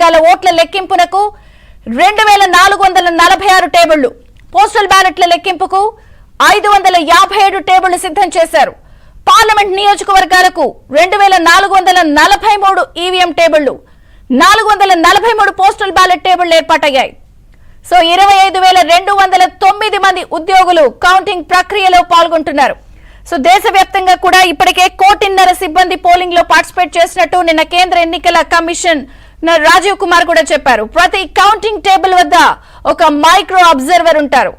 నియోజకవర్గాల ఓట్ల లెక్కింపునకు 2446 టేబుళ్లు, పోస్టల్ బ్యాలెట్ల లెక్కింపుకు 557 టేబుళ్లు సిద్ధం చేశారు. పార్లమెంట్ నియోజకవర్గాలకు 2443 ఈవీఎం టేబుళ్లు, 443 పోస్టల్ బ్యాలెట్ టేబుళ్లు ఏర్పాటయ్యాయి. సో 25,209 మంది ఉద్యోగులు కౌంటింగ్ ప్రక్రియలో పాల్గొంటున్నారు. సో దేశవ్యాప్తంగా కూడా ఇప్పటికే 1,500,000 సిబ్బంది పోలింగ్ లో పార్టిసిపేట్ చేసినట్టు నిన్న కేంద్ర ఎన్నికల కమిషన్ రాజీవ్ కుమార్ కూడా చెప్పారు. ప్రతి కౌంటింగ్ టేబుల్ వద్ద ఒక మైక్రో అబ్జర్వర్ ఉంటారు.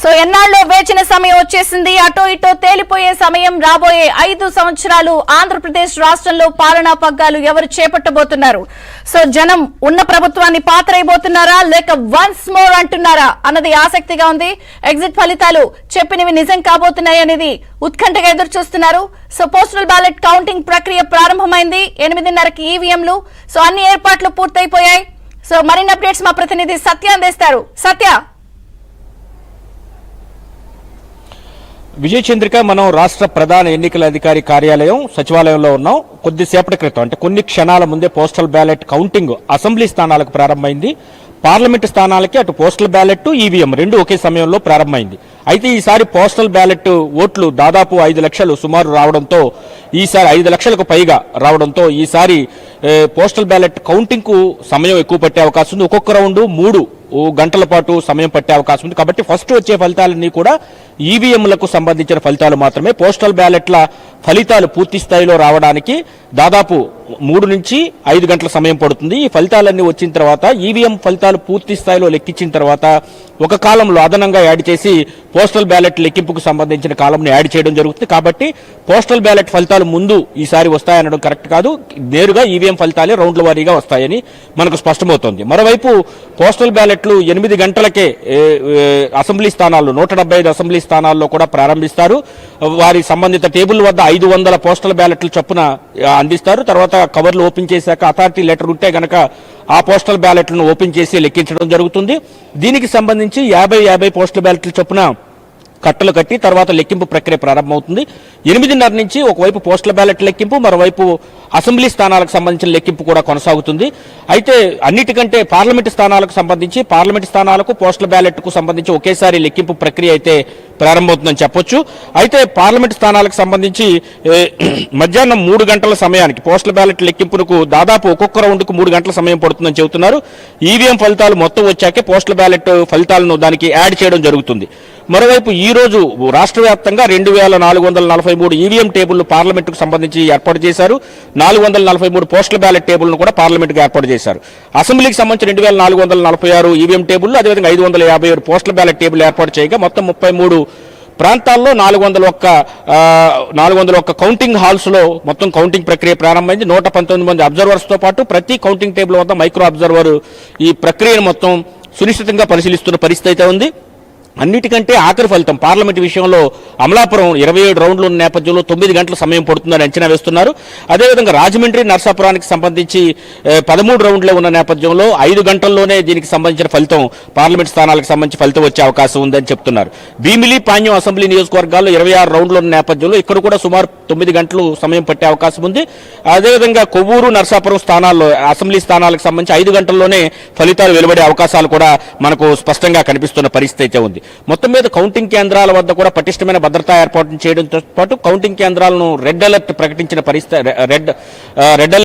సో ఎన్నాళ్ళలో వేచిన సమయం వచ్చేసింది. అటో ఇటో తేలిపోయే సమయం. రాబోయే 5 సంవత్సరాలు ఆంధ్రప్రదేశ్ రాష్ట్రంలో పాలనా పగ్గాలు ఎవరు చేపట్టబోతున్నారు? సో జనం ఉన్న ప్రభుత్వాన్ని పాతరైపోతున్నారా లేక వన్స్ మోర్ అంటున్నారా అన్నది ఆసక్తిగా ఉంది. ఎగ్జిట్ ఫలితాలు చెప్పినవి నిజం కాబోతున్నాయి అనేది ఉత్కంఠగా ఎదురు చూస్తున్నారు. సో పోస్టల్ బ్యాలెట్ కౌంటింగ్ ప్రక్రియ ప్రారంభమైంది. 8:30కి ఈవీఎంలు. సో అన్ని ఏర్పాట్లు పూర్తయిపోయాయి. సో మరిన్ని అప్డేట్స్ మా ప్రతినిధి సత్య అందిస్తారు. సత్య, విజయ చంద్రిక, మనం రాష్ట్ర ప్రధాన ఎన్నికల అధికారి కార్యాలయం సచివాలయంలో ఉన్నాం. కొద్దిసేపటి క్రితం అంటే కొన్ని క్షణాల ముందే పోస్టల్ బ్యాలెట్ కౌంటింగ్ అసెంబ్లీ స్థానాలకు ప్రారంభమైంది. పార్లమెంటు స్థానాలకి అటు పోస్టల్ బ్యాలెట్ ఈవీఎం రెండు ఒకే సమయంలో ప్రారంభమైంది. అయితే ఈసారి పోస్టల్ బ్యాలెట్ ఓట్లు దాదాపు 5 లక్షలు సుమారు రావడంతో, ఈసారి 5 లక్షలకు పైగా రావడంతో ఈసారి పోస్టల్ బ్యాలెట్ కౌంటింగ్ కు సమయం ఎక్కువ పట్టే అవకాశం ఉంది. ఒక్కొక్క రౌండ్ 3 గంటల పాటు సమయం పట్టే అవకాశం ఉంది. కాబట్టి ఫస్ట్ వచ్చే ఫలితాలన్నీ కూడా ఈవీఎంలకు సంబంధించిన ఫలితాలు మాత్రమే. పోస్టల్ బ్యాలెట్ల ఫలితాలు పూర్తి స్థాయిలో రావడానికి దాదాపు 3 నుంచి 5 గంటల సమయం పడుతుంది. ఈ ఫలితాలన్నీ వచ్చిన తర్వాత ఈవీఎం ఫలితాలు పూర్తి స్థాయిలో లెక్కించిన తర్వాత ఒక కాలంలో అదనంగా యాడ్ చేసి పోస్టల్ బ్యాలెట్ లెక్కింపుకు సంబంధించిన కాలంను యాడ్ చేయడం జరుగుతుంది. కాబట్టి పోస్టల్ బ్యాలెట్ ఫలితాలు ముందు ఈసారి వస్తాయనడం కరెక్ట్ కాదు. నేరుగా ఈవీఎం ఫలితాలే రౌండ్ల వారీగా వస్తాయని మనకు స్పష్టమవుతోంది. మరోవైపు పోస్టల్ బ్యాలెట్లు 8 గంటలకే అసెంబ్లీ స్థానాల్లో 175 అసెంబ్లీ స్థానాల్లో కూడా ప్రారంభిస్తారు. వారి సంబంధిత టేబుల్ వద్ద 500 పోస్టల్ బ్యాలెట్లు చొప్పున అందిస్తారు. తర్వాత కవర్లు ఓపెన్ చేశాక అథారిటీ లెటర్ ఉంటే గనక ఆ పోస్టల్ బ్యాలెట్లను ఓపెన్ చేసి లెక్కించడం జరుగుతుంది. దీనికి సంబంధించి 50 పోస్టల్ బ్యాలెట్ల చొప్పున కట్టలు కట్టి తర్వాత లెక్కింపు ప్రక్రియ ప్రారంభమవుతుంది. 8:30 నుంచి ఒకవైపు పోస్టల్ బ్యాలెట్ లెక్కింపు, మరోవైపు అసెంబ్లీ స్థానాలకు సంబంధించిన లెక్కింపు కూడా కొనసాగుతుంది. అయితే అన్నిటికంటే పార్లమెంటు స్థానాలకు సంబంధించి పార్లమెంటు స్థానాలకు పోస్టల్ బ్యాలెట్ కు సంబంధించి ఒకేసారి లెక్కింపు ప్రక్రియ అయితే ప్రారంభమవుతుందని చెప్పొచ్చు. అయితే పార్లమెంటు స్థానాలకు సంబంధించి మధ్యాహ్నం 3 గంటల సమయానికి పోస్టల్ బ్యాలెట్ లెక్కింపునకు దాదాపు ఒక్కొక్క రౌండ్కు 3 గంటల సమయం పడుతుందని చెబుతున్నారు. ఈవీఎం ఫలితాలు మొత్తం వచ్చాకే పోస్టల్ బ్యాలెట్ ఫలితాలను దానికి యాడ్ చేయడం జరుగుతుంది. మరోవైపు ఈ రోజు రాష్ట్ర వ్యాప్తంగా 2443 ఈవీఎం టేబుల్ పార్లమెంటుకు సంబంధించి ఏర్పాటు చేశారు. 443 పోస్టల్ బ్యాలెట్ టేబుల్ను కూడా పార్లమెంటుకు ఏర్పాటు చేశారు. అసెంబ్లీకి సంబంధించి 2446 ఈవీఎం టేబుల్, అదేవిధంగా 557 పోస్టల్ బ్యాలెట్ టేబుల్ ఏర్పాటు చేయగా మొత్తం 33 ప్రాంతాల్లో 401 కౌంటింగ్ హాల్స్ లో మొత్తం కౌంటింగ్ ప్రక్రియ ప్రారంభమైంది. 119 మంది అబ్జర్వర్స్ తో పాటు ప్రతి కౌంటింగ్ టేబుల్ వద్ద మైక్రో అబ్జర్వర్ ఈ ప్రక్రియను మొత్తం సునిశ్చితంగా పరిశీలిస్తున్న పరిస్థితి అయితే ఉంది. అన్నిటికంటే ఆఖరి ఫలితం పార్లమెంట్ విషయంలో అమలాపురం 27 రౌండ్లు ఉన్న నేపథ్యంలో 9 గంటల సమయం పడుతుందని అంచనా వేస్తున్నారు. అదేవిధంగా రాజమండ్రి నర్సాపురానికి సంబంధించి 13 రౌండ్లే ఉన్న నేపథ్యంలో 5 గంటల్లోనే దీనికి సంబంధించిన ఫలితం పార్లమెంట్ స్థానాలకు సంబంధించి ఫలితం వచ్చే అవకాశం ఉందని చెప్తున్నారు. భీమిలి, పాణ్యం అసెంబ్లీ నియోజకవర్గాల్లో 26 రౌండ్లు ఉన్న నేపథ్యంలో ఇక్కడ కూడా సుమారు 9 గంటలు సమయం పట్టే అవకాశం ఉంది. అదేవిధంగా కొవ్వూరు, నర్సాపురం స్థానాల్లో అసెంబ్లీ స్థానాలకు సంబంధించి 5 గంటల్లోనే ఫలితాలు వెలువడే అవకాశాలు కూడా మనకు స్పష్టంగా కనిపిస్తున్న పరిస్థితి అయితే ఉంది. మొత్తం మీద కౌంటింగ్ కేంద్రాల వద్ద కూడా పటిష్టమైన భద్రతా ఏర్పాటు చేయడంతో పాటు కౌంటింగ్ కేంద్రాలను రెడ్ అలర్ట్ ప్రకటించిన పరిస్థితి రెడ్